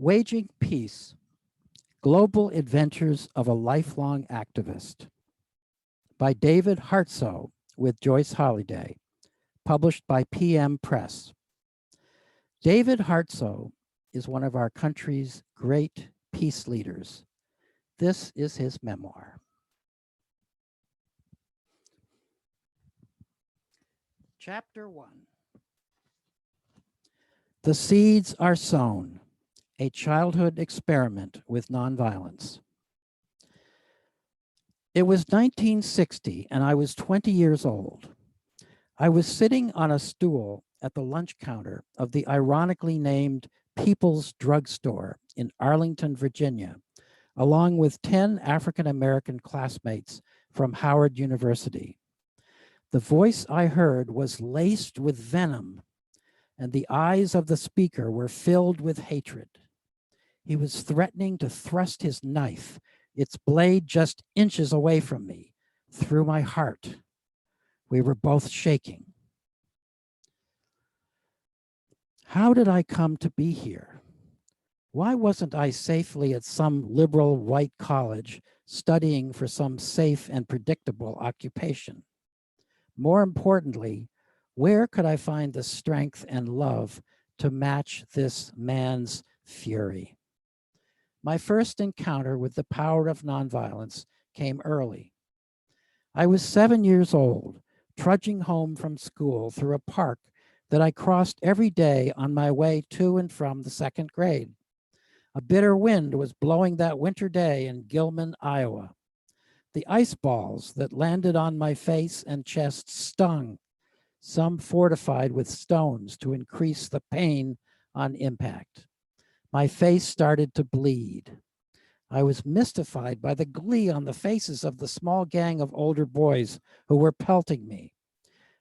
Waging Peace, Global Adventures of a Lifelong Activist by David Hartsough with Joyce Holliday, published by PM Press. David Hartsough is one of our country's great peace leaders. This is his memoir. Chapter 1. The Seeds Are Sown, a Childhood Experiment with Nonviolence. It was 1960 and I was 20 years old. I was sitting on a stool at the lunch counter of the ironically named People's Drug Store in Arlington, Virginia, along with 10 African-American classmates from Howard University. The voice I heard was laced with venom, and the eyes of the speaker were filled with hatred. He was threatening to thrust his knife, its blade just inches away from me, through my heart. We were both shaking. How did I come to be here? Why wasn't I safely at some liberal white college studying for some safe and predictable occupation? More importantly, where could I find the strength and love to match this man's fury? My first encounter with the power of nonviolence came early. I was 7 years old, trudging home from school through a park that I crossed every day on my way to and from the second grade. A bitter wind was blowing that winter day in Gilman, Iowa. The ice balls that landed on my face and chest stung, some fortified with stones to increase the pain on impact. My face started to bleed. I was mystified by the glee on the faces of the small gang of older boys who were pelting me.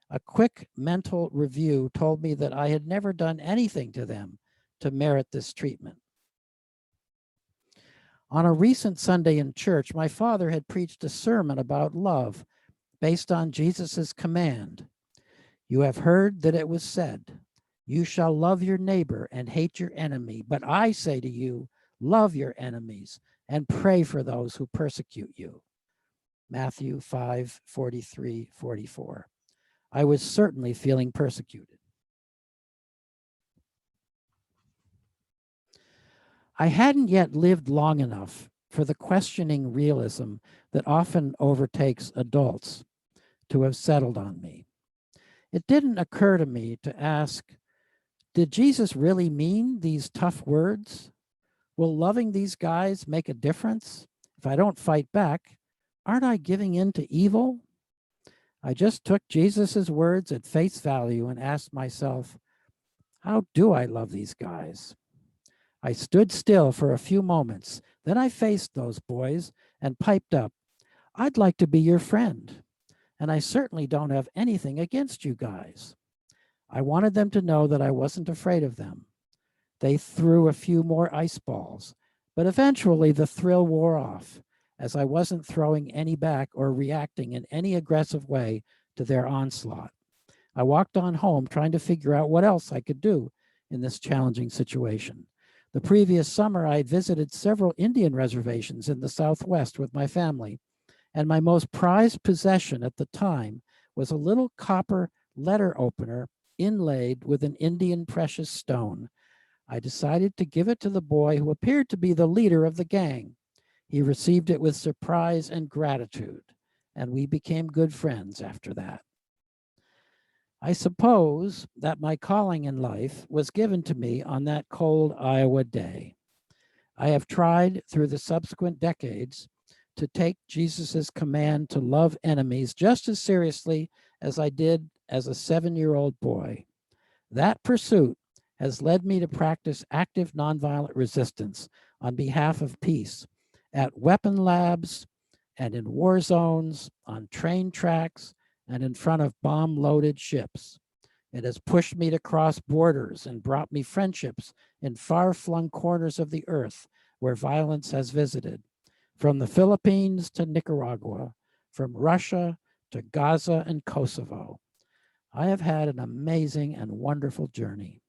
A quick mental review told me that I had never done anything to them to merit this treatment. On a recent Sunday in church, my father had preached a sermon about love based on Jesus's command. You have heard that it was said, you shall love your neighbor and hate your enemy. But I say to you, love your enemies and pray for those who persecute you. Matthew 5:43-44. I was certainly feeling persecuted. I hadn't yet lived long enough for the questioning realism that often overtakes adults to have settled on me. It didn't occur to me to ask, did Jesus really mean these tough words? Will loving these guys make a difference? If I don't fight back, aren't I giving in to evil? I just took Jesus's words at face value and asked myself, how do I love these guys? I stood still for a few moments. Then I faced those boys and piped up, I'd like to be your friend. And I certainly don't have anything against you guys. I wanted them to know that I wasn't afraid of them. They threw a few more ice balls, but eventually the thrill wore off as I wasn't throwing any back or reacting in any aggressive way to their onslaught. I walked on home trying to figure out what else I could do in this challenging situation. The previous summer, I had visited several Indian reservations in the Southwest with my family, and my most prized possession at the time was a little copper letter opener inlaid with an Indian precious stone. I decided to give it to the boy who appeared to be the leader of the gang. He received it with surprise and gratitude, and we became good friends after that. I suppose that my calling in life was given to me on that cold Iowa day. I have tried through the subsequent decades to take Jesus's command to love enemies just as seriously as I did as a 7-year-old boy. That pursuit has led me to practice active nonviolent resistance on behalf of peace at weapon labs and in war zones, on train tracks, and in front of bomb-loaded ships. It has pushed me to cross borders and brought me friendships in far-flung corners of the earth where violence has visited, from the Philippines to Nicaragua, from Russia to Gaza and Kosovo. I have had an amazing and wonderful journey.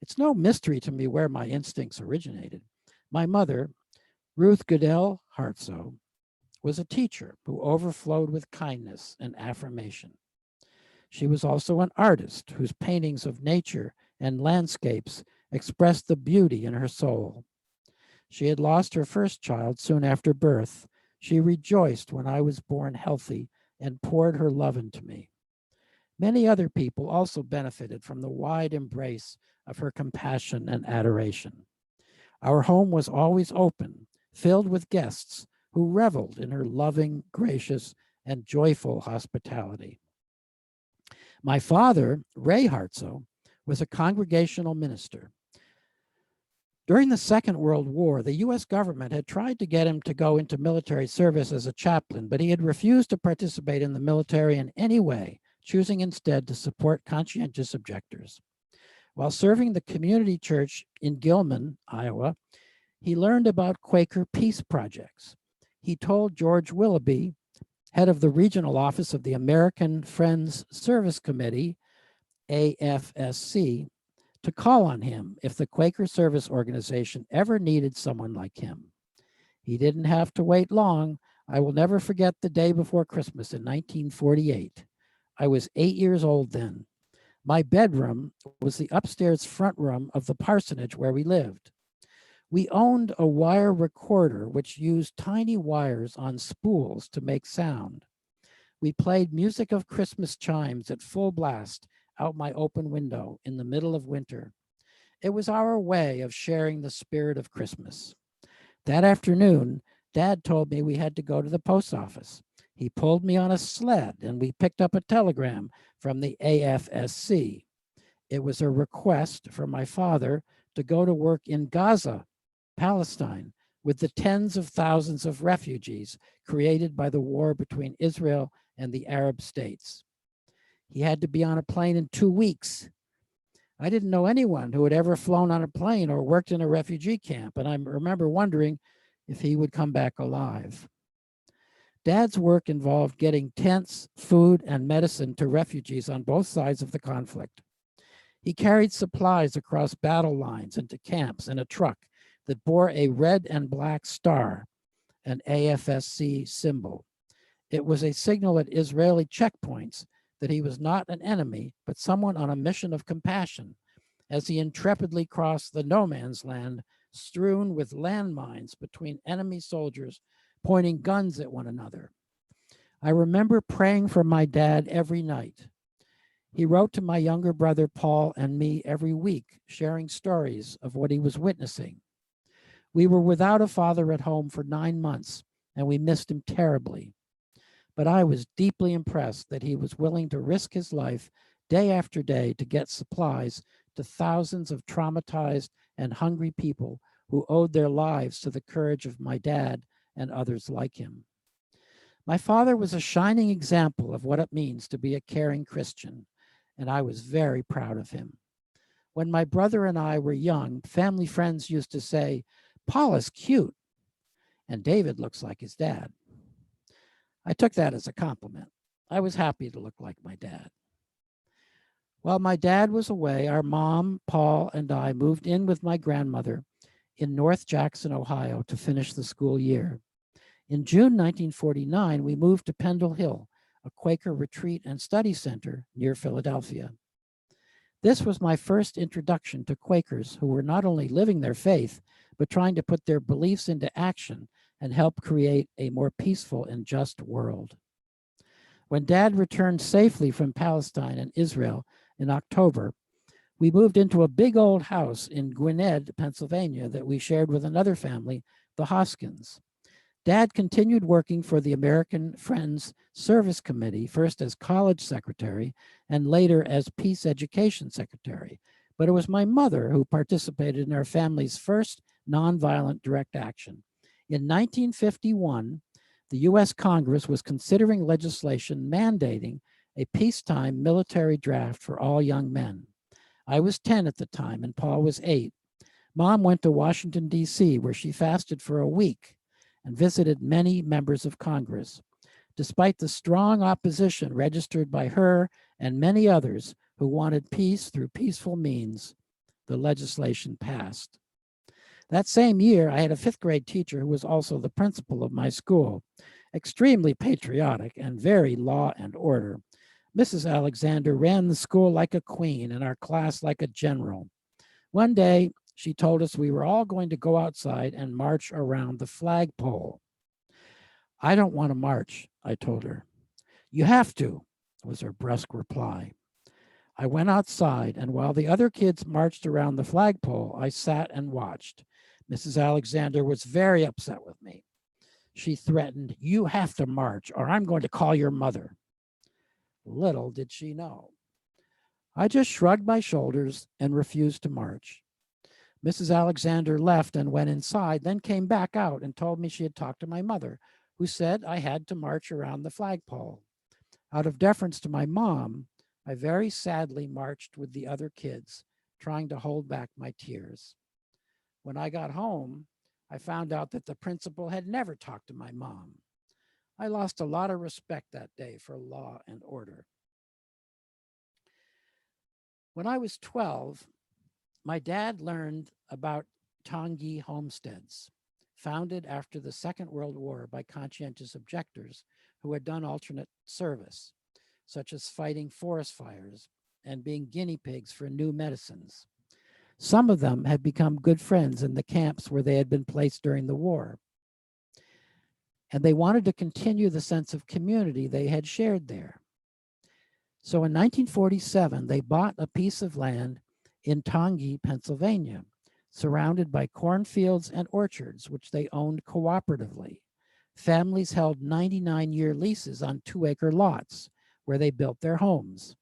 It's no mystery to me where my instincts originated. My mother, Ruth Goodell Hartsough, was a teacher who overflowed with kindness and affirmation. She was also an artist whose paintings of nature and landscapes expressed the beauty in her soul. She had lost her first child soon after birth. She rejoiced when I was born healthy and poured her love into me. Many other people also benefited from the wide embrace of her compassion and adoration. Our home was always open, filled with guests who reveled in her loving, gracious, and joyful hospitality. My father, Ray Hartsough, was a congregational minister. During the Second World War, the U.S. government had tried to get him to go into military service as a chaplain, but he had refused to participate in the military in any way, choosing instead to support conscientious objectors. While serving the community church in Gilman, Iowa, he learned about Quaker peace projects. He told George Willoughby, head of the regional office of the American Friends Service Committee, AFSC, to call on him if the Quaker Service Organization ever needed someone like him. He didn't have to wait long. I will never forget the day before Christmas in 1948. I was 8 years old then. My bedroom was the upstairs front room of the parsonage where we lived. We owned a wire recorder which used tiny wires on spools to make sound. We played music of Christmas chimes at full blast out my open window in the middle of winter. It was our way of sharing the spirit of Christmas. That afternoon, Dad told me we had to go to the post office. He pulled me on a sled and we picked up a telegram from the AFSC. It was a request from my father to go to work in Gaza, Palestine, with the tens of thousands of refugees created by the war between Israel and the Arab states. He had to be on a plane in 2 weeks. I didn't know anyone who had ever flown on a plane or worked in a refugee camp, and I remember wondering if he would come back alive. Dad's work involved getting tents, food, and medicine to refugees on both sides of the conflict. He carried supplies across battle lines into camps in a truck that bore a red and black star, an AFSC symbol. It was a signal at Israeli checkpoints that he was not an enemy, but someone on a mission of compassion, as he intrepidly crossed the no man's land strewn with landmines between enemy soldiers pointing guns at one another. I remember praying for my dad every night. He wrote to my younger brother Paul and me every week, sharing stories of what he was witnessing. We were without a father at home for 9 months, and we missed him terribly. But I was deeply impressed that he was willing to risk his life day after day to get supplies to thousands of traumatized and hungry people who owed their lives to the courage of my dad and others like him. My father was a shining example of what it means to be a caring Christian, and I was very proud of him. When my brother and I were young, family friends used to say, "Paul is cute, and David looks like his dad." I took that as a compliment. I was happy to look like my dad. While my dad was away, our mom, Paul, and I moved in with my grandmother in North Jackson, Ohio, to finish the school year. In June 1949, we moved to Pendle Hill, a Quaker retreat and study center near Philadelphia. This was my first introduction to Quakers who were not only living their faith, but trying to put their beliefs into action and help create a more peaceful and just world. When Dad returned safely from Palestine and Israel in October, we moved into a big old house in Gwinnett, Pennsylvania, that we shared with another family, the Hoskins. Dad continued working for the American Friends Service Committee, first as college secretary and later as peace education secretary. But it was my mother who participated in our family's first nonviolent direct action. In 1951, the US Congress was considering legislation mandating a peacetime military draft for all young men. I was 10 at the time and Paul was 8. Mom went to Washington, D.C., where she fasted for a week and visited many members of Congress. Despite the strong opposition registered by her and many others who wanted peace through peaceful means, the legislation passed. That same year, I had a 5th grade teacher who was also the principal of my school, extremely patriotic and very law and order. Mrs. Alexander ran the school like a queen and our class like a general. One day, she told us we were all going to go outside and march around the flagpole. I don't want to march, I told her. You have to, was her brusque reply. I went outside, and while the other kids marched around the flagpole, I sat and watched. Mrs. Alexander was very upset with me. She threatened, "You have to march, or I'm going to call your mother." Little did she know. I just shrugged my shoulders and refused to march. Mrs. Alexander left and went inside, then came back out and told me she had talked to my mother, who said I had to march around the flagpole. Out of deference to my mom, I very sadly marched with the other kids, trying to hold back my tears. When I got home, I found out that the principal had never talked to my mom. I lost a lot of respect that day for law and order. When I was 12, my dad learned about Tangi homesteads, founded after the Second World War by conscientious objectors who had done alternate service, such as fighting forest fires and being guinea pigs for new medicines. Some of them had become good friends in the camps where they had been placed during the war, and they wanted to continue the sense of community they had shared there. So in 1947, they bought a piece of land in Tangi, Pennsylvania, surrounded by cornfields and orchards, which they owned cooperatively. Families held 99-year leases on 2-acre lots where they built their homes.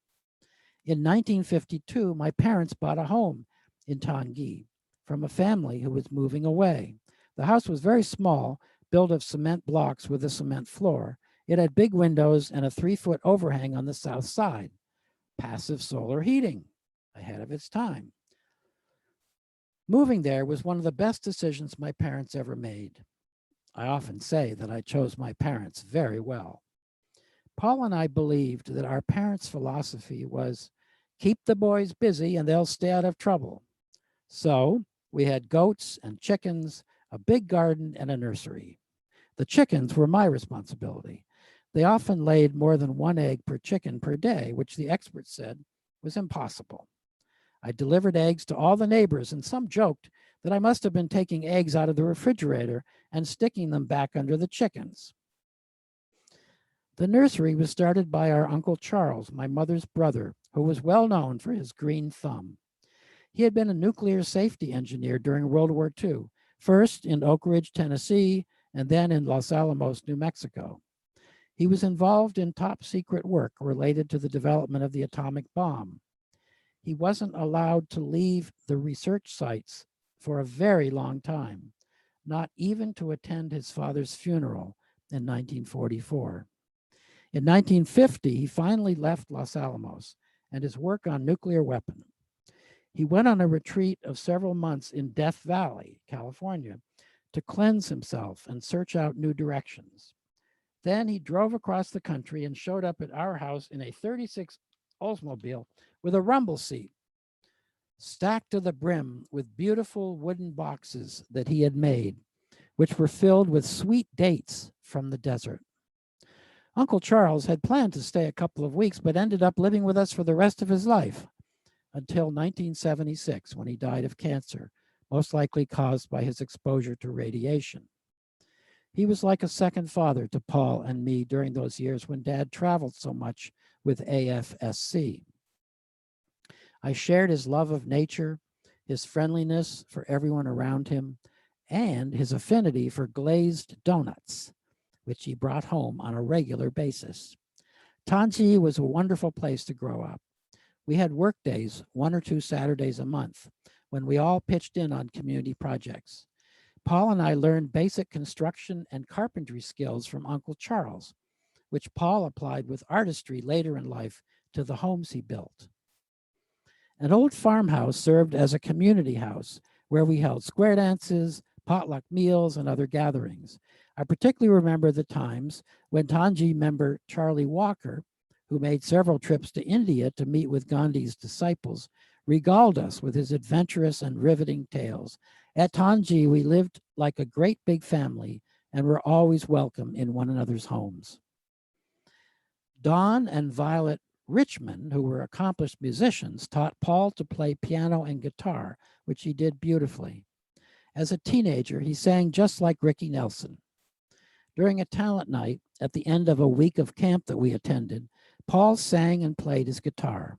In 1952, my parents bought a home in Tangi from a family who was moving away. The house was very small, built of cement blocks with a cement floor. It had big windows and a 3-foot overhang on the south side. Passive solar heating, ahead of its time. Moving there was one of the best decisions my parents ever made. I often say that I chose my parents very well. Paul and I believed that our parents' philosophy was, keep the boys busy and they'll stay out of trouble. So we had goats and chickens, a big garden, and a nursery. The chickens were my responsibility. They often laid more than 1 egg per chicken per day, which the experts said was impossible. I delivered eggs to all the neighbors, and some joked that I must have been taking eggs out of the refrigerator and sticking them back under the chickens. The nursery was started by our Uncle Charles, my mother's brother, who was well known for his green thumb. He had been a nuclear safety engineer during World War II, first in Oak Ridge, Tennessee, and then in Los Alamos, New Mexico. He was involved in top secret work related to the development of the atomic bomb. He wasn't allowed to leave the research sites for a very long time, not even to attend his father's funeral in 1944. In 1950, he finally left Los Alamos and his work on nuclear weapons. He went on a retreat of several months in Death Valley, California, to cleanse himself and search out new directions. Then he drove across the country and showed up at our house in a 36 Oldsmobile with a rumble seat, stacked to the brim with beautiful wooden boxes that he had made, which were filled with sweet dates from the desert. Uncle Charles had planned to stay a couple of weeks, but ended up living with us for the rest of his life until 1976, when he died of cancer, most likely caused by his exposure to radiation. He was like a second father to Paul and me during those years when Dad traveled so much with AFSC. I shared his love of nature, his friendliness for everyone around him, and his affinity for glazed donuts, which he brought home on a regular basis. Tangi was a wonderful place to grow up. We had work days, 1 or 2 Saturdays a month, when we all pitched in on community projects. Paul and I learned basic construction and carpentry skills from Uncle Charles, which Paul applied with artistry later in life to the homes he built. An old farmhouse served as a community house where we held square dances, potluck meals, and other gatherings. I particularly remember the times when Tangi member Charlie Walker, who made several trips to India to meet with Gandhi's disciples, regaled us with his adventurous and riveting tales. At Tangi, we lived like a great big family and were always welcome in one another's homes. Don and Violet Richmond, who were accomplished musicians, taught Paul to play piano and guitar, which he did beautifully. As a teenager, he sang just like Ricky Nelson. During a talent night at the end of a week of camp that we attended, Paul sang and played his guitar.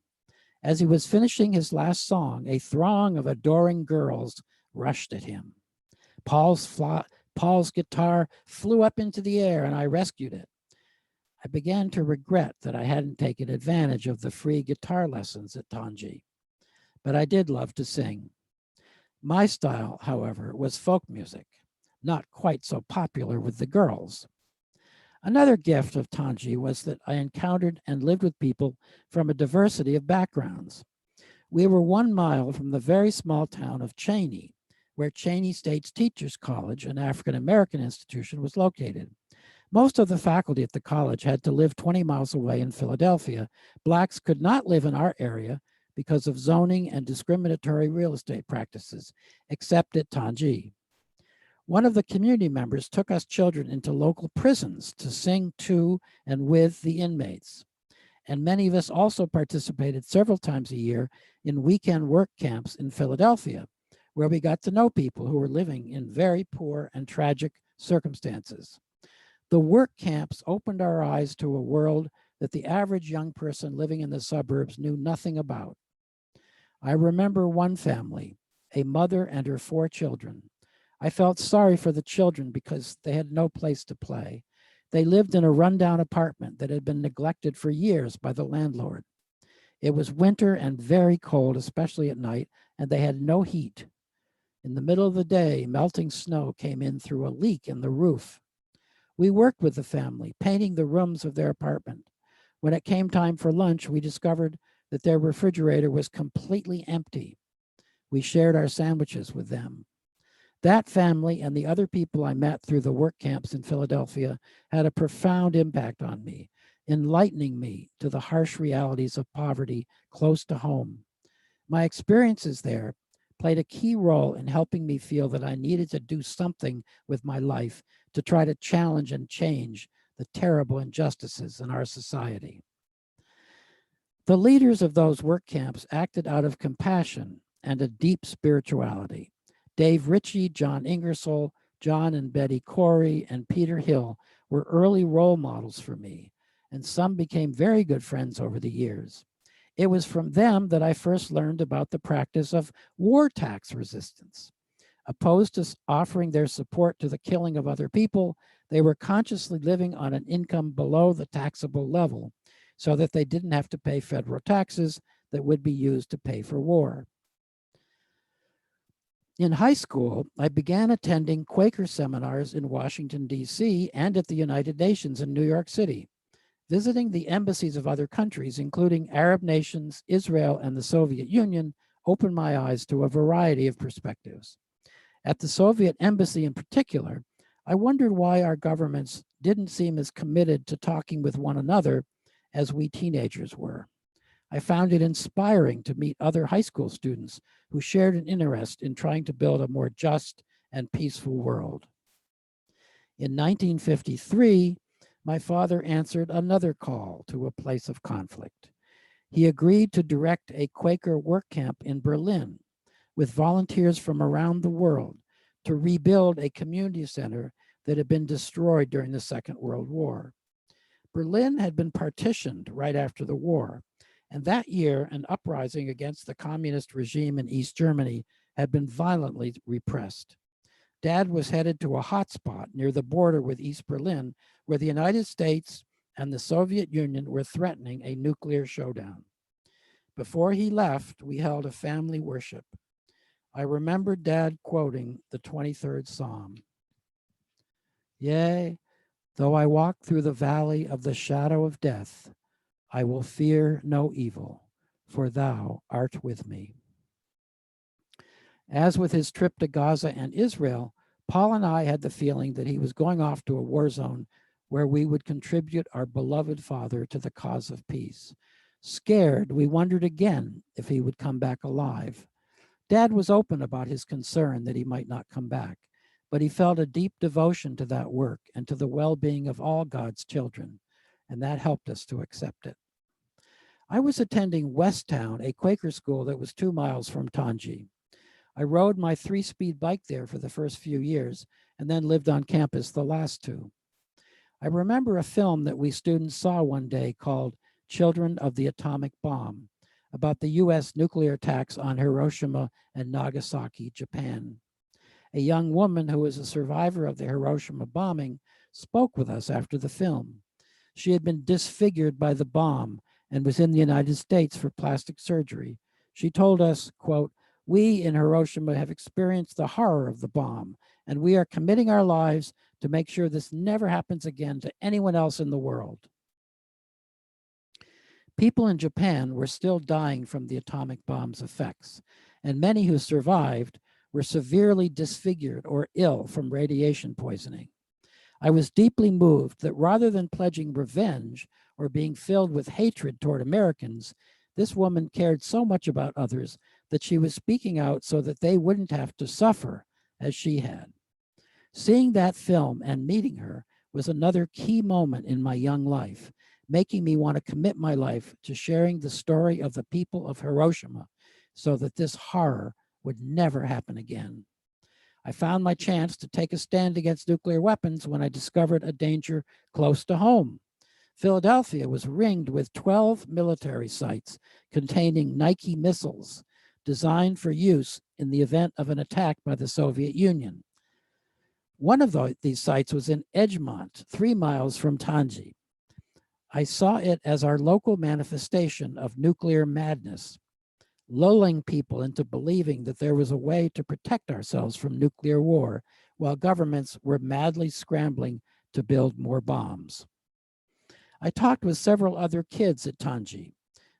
As he was finishing his last song, a throng of adoring girls rushed at him. Paul's guitar flew up into the air and I rescued it. I began to regret that I hadn't taken advantage of the free guitar lessons at Tangi, but I did love to sing. My style, however, was folk music, not quite so popular with the girls. Another gift of Tangi was that I encountered and lived with people from a diversity of backgrounds. We were 1 mile from the very small town of Cheney, where Cheney State's Teachers College, an African-American institution, was located. Most of the faculty at the college had to live 20 miles away in Philadelphia. Blacks could not live in our area because of zoning and discriminatory real estate practices, except at Tangi. One of the community members took us children into local prisons to sing to and with the inmates. And many of us also participated several times a year in weekend work camps in Philadelphia, where we got to know people who were living in very poor and tragic circumstances. The work camps opened our eyes to a world that the average young person living in the suburbs knew nothing about. I remember one family, a mother and her 4 children. I felt sorry for the children because they had no place to play. They lived in a rundown apartment that had been neglected for years by the landlord. It was winter and very cold, especially at night, and they had no heat. In the middle of the day, melting snow came in through a leak in the roof. We worked with the family, painting the rooms of their apartment. When it came time for lunch, we discovered that their refrigerator was completely empty. We shared our sandwiches with them. That family and the other people I met through the work camps in Philadelphia had a profound impact on me, enlightening me to the harsh realities of poverty close to home. My experiences there played a key role in helping me feel that I needed to do something with my life to try to challenge and change the terrible injustices in our society. The leaders of those work camps acted out of compassion and a deep spirituality. Dave Ritchie, John Ingersoll, John and Betty Corey, and Peter Hill were early role models for me, and some became very good friends over the years. It was from them that I first learned about the practice of war tax resistance. Opposed to offering their support to the killing of other people, they were consciously living on an income below the taxable level so that they didn't have to pay federal taxes that would be used to pay for war. In high school, I began attending Quaker seminars in Washington, D.C. and at the United Nations in New York City. Visiting the embassies of other countries, including Arab nations, Israel, and the Soviet Union, opened my eyes to a variety of perspectives. At the Soviet embassy in particular, I wondered why our governments didn't seem as committed to talking with one another as we teenagers were. I found it inspiring to meet other high school students who shared an interest in trying to build a more just and peaceful world. In 1953, my father answered another call to a place of conflict. He agreed to direct a Quaker work camp in Berlin with volunteers from around the world to rebuild a community center that had been destroyed during the Second World War. Berlin had been partitioned right after the war, and that year an uprising against the communist regime in East Germany had been violently repressed. Dad was headed to a hotspot near the border with East Berlin, where the United States and the Soviet Union were threatening a nuclear showdown. Before he left, we held a family worship. I remember Dad quoting the 23rd Psalm. Yea, though I walk through the valley of the shadow of death, I will fear no evil, for thou art with me. As with his trip to Gaza and Israel, Paul and I had the feeling that he was going off to a war zone where we would contribute our beloved father to the cause of peace. Scared, we wondered again if he would come back alive. Dad was open about his concern that he might not come back, but he felt a deep devotion to that work and to the well-being of all God's children, and that helped us to accept it. I was attending Westtown, a Quaker school that was 2 miles from Tangi. I rode my 3-speed bike there for the first few years and then lived on campus the last 2. I remember a film that we students saw one day called Children of the Atomic Bomb, about the US nuclear attacks on Hiroshima and Nagasaki, Japan. A young woman who was a survivor of the Hiroshima bombing spoke with us after the film. She had been disfigured by the bomb and was in the United States for plastic surgery. She told us, quote, "We in Hiroshima have experienced the horror of the bomb, and we are committing our lives to make sure this never happens again to anyone else in the world." People in Japan were still dying from the atomic bomb's effects, and many who survived were severely disfigured or ill from radiation poisoning. I was deeply moved that rather than pledging revenge or being filled with hatred toward Americans, this woman cared so much about others that she was speaking out so that they wouldn't have to suffer as she had. Seeing that film and meeting her was another key moment in my young life, making me want to commit my life to sharing the story of the people of Hiroshima so that this horror would never happen again. I found my chance to take a stand against nuclear weapons when I discovered a danger close to home. Philadelphia was ringed with 12 military sites containing Nike missiles designed for use in the event of an attack by the Soviet Union. One of these sites was in Edgemont, 3 miles from Tangi. I saw it as our local manifestation of nuclear madness, lulling people into believing that there was a way to protect ourselves from nuclear war while governments were madly scrambling to build more bombs. I talked with several other kids at Tangi.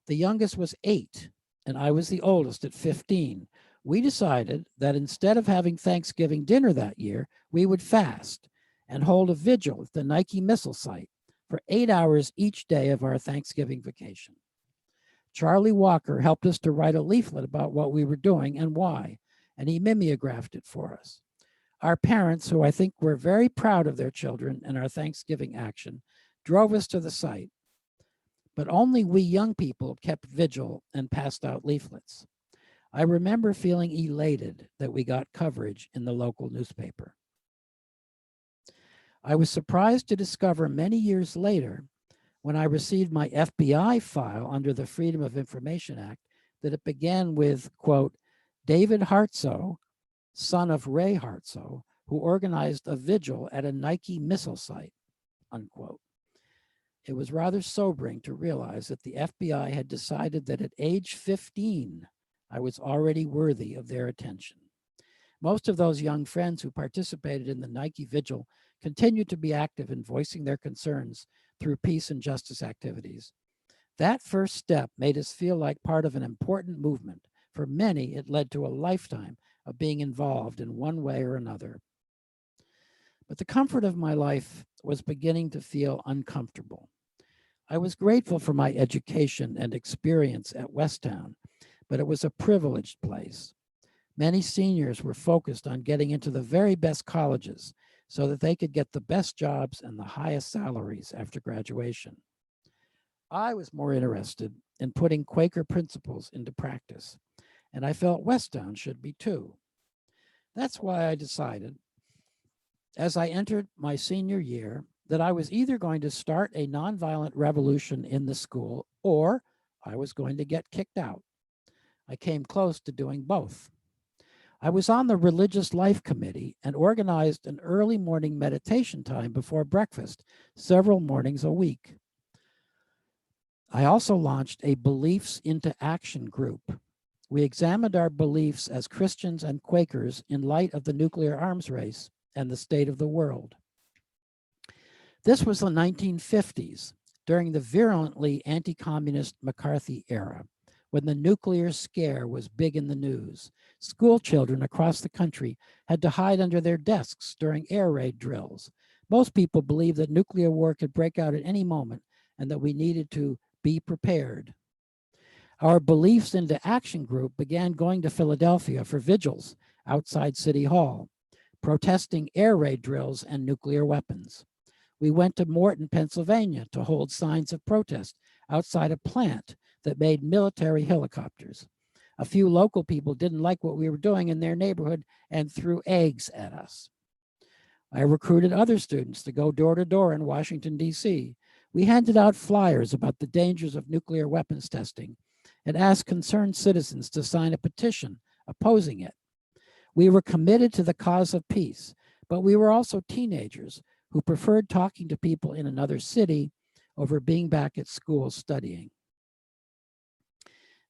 The youngest was 8, and I was the oldest at 15. We decided that instead of having Thanksgiving dinner that year, we would fast and hold a vigil at the Nike missile site for 8 hours each day of our Thanksgiving vacation. Charlie Walker helped us to write a leaflet about what we were doing and why, and he mimeographed it for us. Our parents, who I think were very proud of their children and our Thanksgiving action, drove us to the site, but only we young people kept vigil and passed out leaflets. I remember feeling elated that we got coverage in the local newspaper. I was surprised to discover many years later, when I received my FBI file under the Freedom of Information Act, that it began with, quote, David Hartsough, son of Ray Hartsough, who organized a vigil at a Nike missile site, unquote. It was rather sobering to realize that the FBI had decided that at age 15, I was already worthy of their attention. Most of those young friends who participated in the Nike vigil continued to be active in voicing their concerns through peace and justice activities. That first step made us feel like part of an important movement. For many, it led to a lifetime of being involved in one way or another. But the comfort of my life was beginning to feel uncomfortable. I was grateful for my education and experience at Westtown, but it was a privileged place. Many seniors were focused on getting into the very best colleges so that they could get the best jobs and the highest salaries after graduation. I was more interested in putting Quaker principles into practice, and I felt Westtown should be too. That's why I decided, as I entered my senior year, that I was either going to start a nonviolent revolution in the school or I was going to get kicked out. I came close to doing both. I was on the Religious Life Committee and organized an early morning meditation time before breakfast, several mornings a week. I also launched a Beliefs into Action group. We examined our beliefs as Christians and Quakers in light of the nuclear arms race and the state of the world. This was the 1950s, during the virulently anti-communist McCarthy era, when the nuclear scare was big in the news. School children across the country had to hide under their desks during air raid drills. Most people believed that nuclear war could break out at any moment and that we needed to be prepared. Our Beliefs into Action group began going to Philadelphia for vigils outside City Hall, protesting air raid drills and nuclear weapons. We went to Morton, Pennsylvania to hold signs of protest outside a plant that made military helicopters. A few local people didn't like what we were doing in their neighborhood and threw eggs at us. I recruited other students to go door to door in Washington, D.C. We handed out flyers about the dangers of nuclear weapons testing and asked concerned citizens to sign a petition opposing it. We were committed to the cause of peace, but we were also teenagers who preferred talking to people in another city over being back at school studying.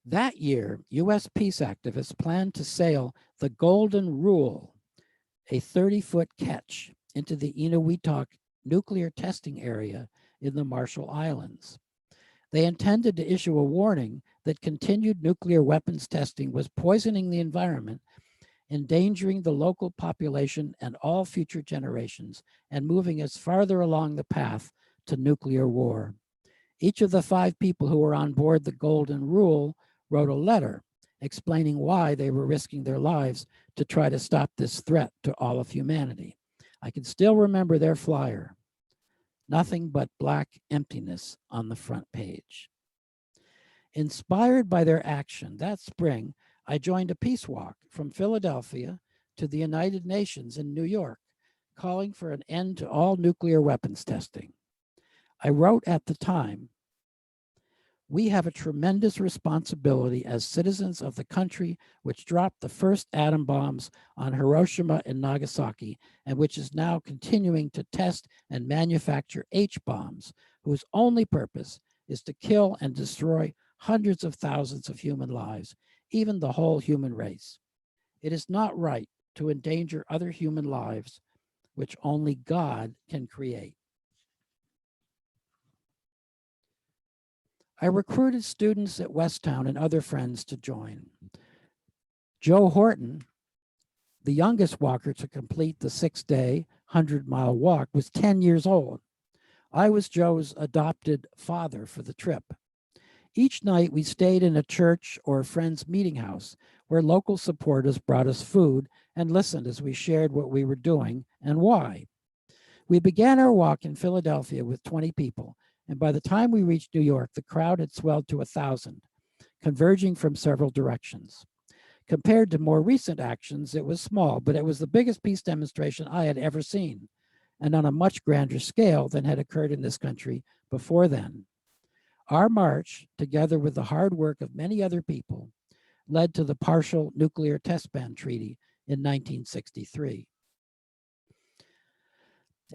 That year, U.S. peace activists planned to sail the Golden Rule, a 30-foot catch, into the Inuiatok nuclear testing area in the Marshall Islands. They intended to issue a warning that continued nuclear weapons testing was poisoning the environment, endangering the local population and all future generations, and moving us farther along the path to nuclear war. Each of the 5 people who were on board the Golden Rule wrote a letter explaining why they were risking their lives to try to stop this threat to all of humanity. I can still remember their flyer. Nothing but black emptiness on the front page. Inspired by their action, that spring, I joined a peace walk from Philadelphia to the United Nations in New York, calling for an end to all nuclear weapons testing. I wrote at the time, "We have a tremendous responsibility as citizens of the country which dropped the first atom bombs on Hiroshima and Nagasaki, and which is now continuing to test and manufacture H-bombs, whose only purpose is to kill and destroy hundreds of thousands of human lives, even the whole human race. It is not right to endanger other human lives, which only God can create." I recruited students at Westtown and other friends to join. Joe Horton, the youngest walker to complete the 6-day, 100-mile walk, was 10 years old. I was Joe's adopted father for the trip. Each night we stayed in a church or a friend's meeting house where local supporters brought us food and listened as we shared what we were doing and why. We began our walk in Philadelphia with 20 people, and by the time we reached New York, the crowd had swelled to 1,000, converging from several directions. Compared to more recent actions, it was small, but it was the biggest peace demonstration I had ever seen, and on a much grander scale than had occurred in this country before then. Our march, together with the hard work of many other people, led to the Partial Nuclear Test Ban Treaty in 1963.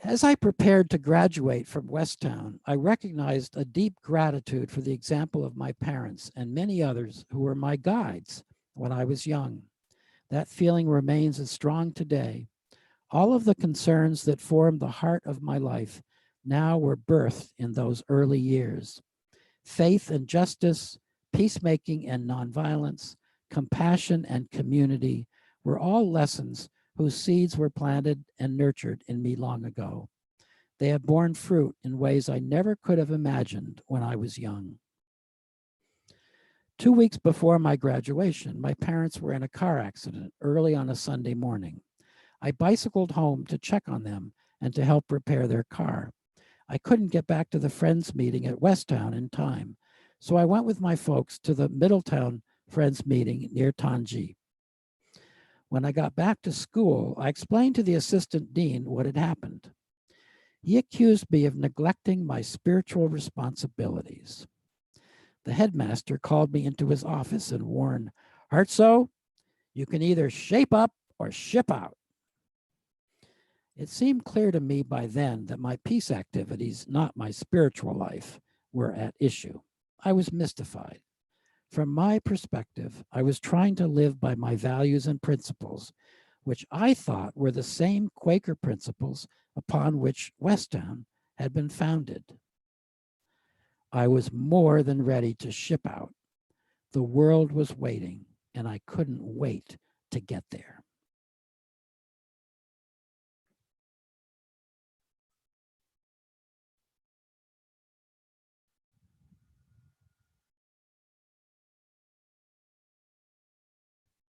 As I prepared to graduate from Westtown, I recognized a deep gratitude for the example of my parents and many others who were my guides when I was young. That feeling remains as strong today. All of the concerns that formed the heart of my life now were birthed in those early years. Faith and justice, peacemaking and nonviolence, compassion and community were all lessons whose seeds were planted and nurtured in me long ago. They have borne fruit in ways I never could have imagined when I was young. 2 weeks before my graduation, my parents were in a car accident early on a Sunday morning. I bicycled home to check on them and to help repair their car. I couldn't get back to the Friends meeting at Westtown in time, so I went with my folks to the Middletown Friends meeting near Tangi. When I got back to school, I explained to the assistant dean what had happened. He accused me of neglecting my spiritual responsibilities. The headmaster called me into his office and warned, "Hartsough, you can either shape up or ship out." It seemed clear to me by then that my peace activities, not my spiritual life, were at issue. I was mystified. From my perspective, I was trying to live by my values and principles, which I thought were the same Quaker principles upon which Westtown had been founded. I was more than ready to ship out. The world was waiting, and I couldn't wait to get there.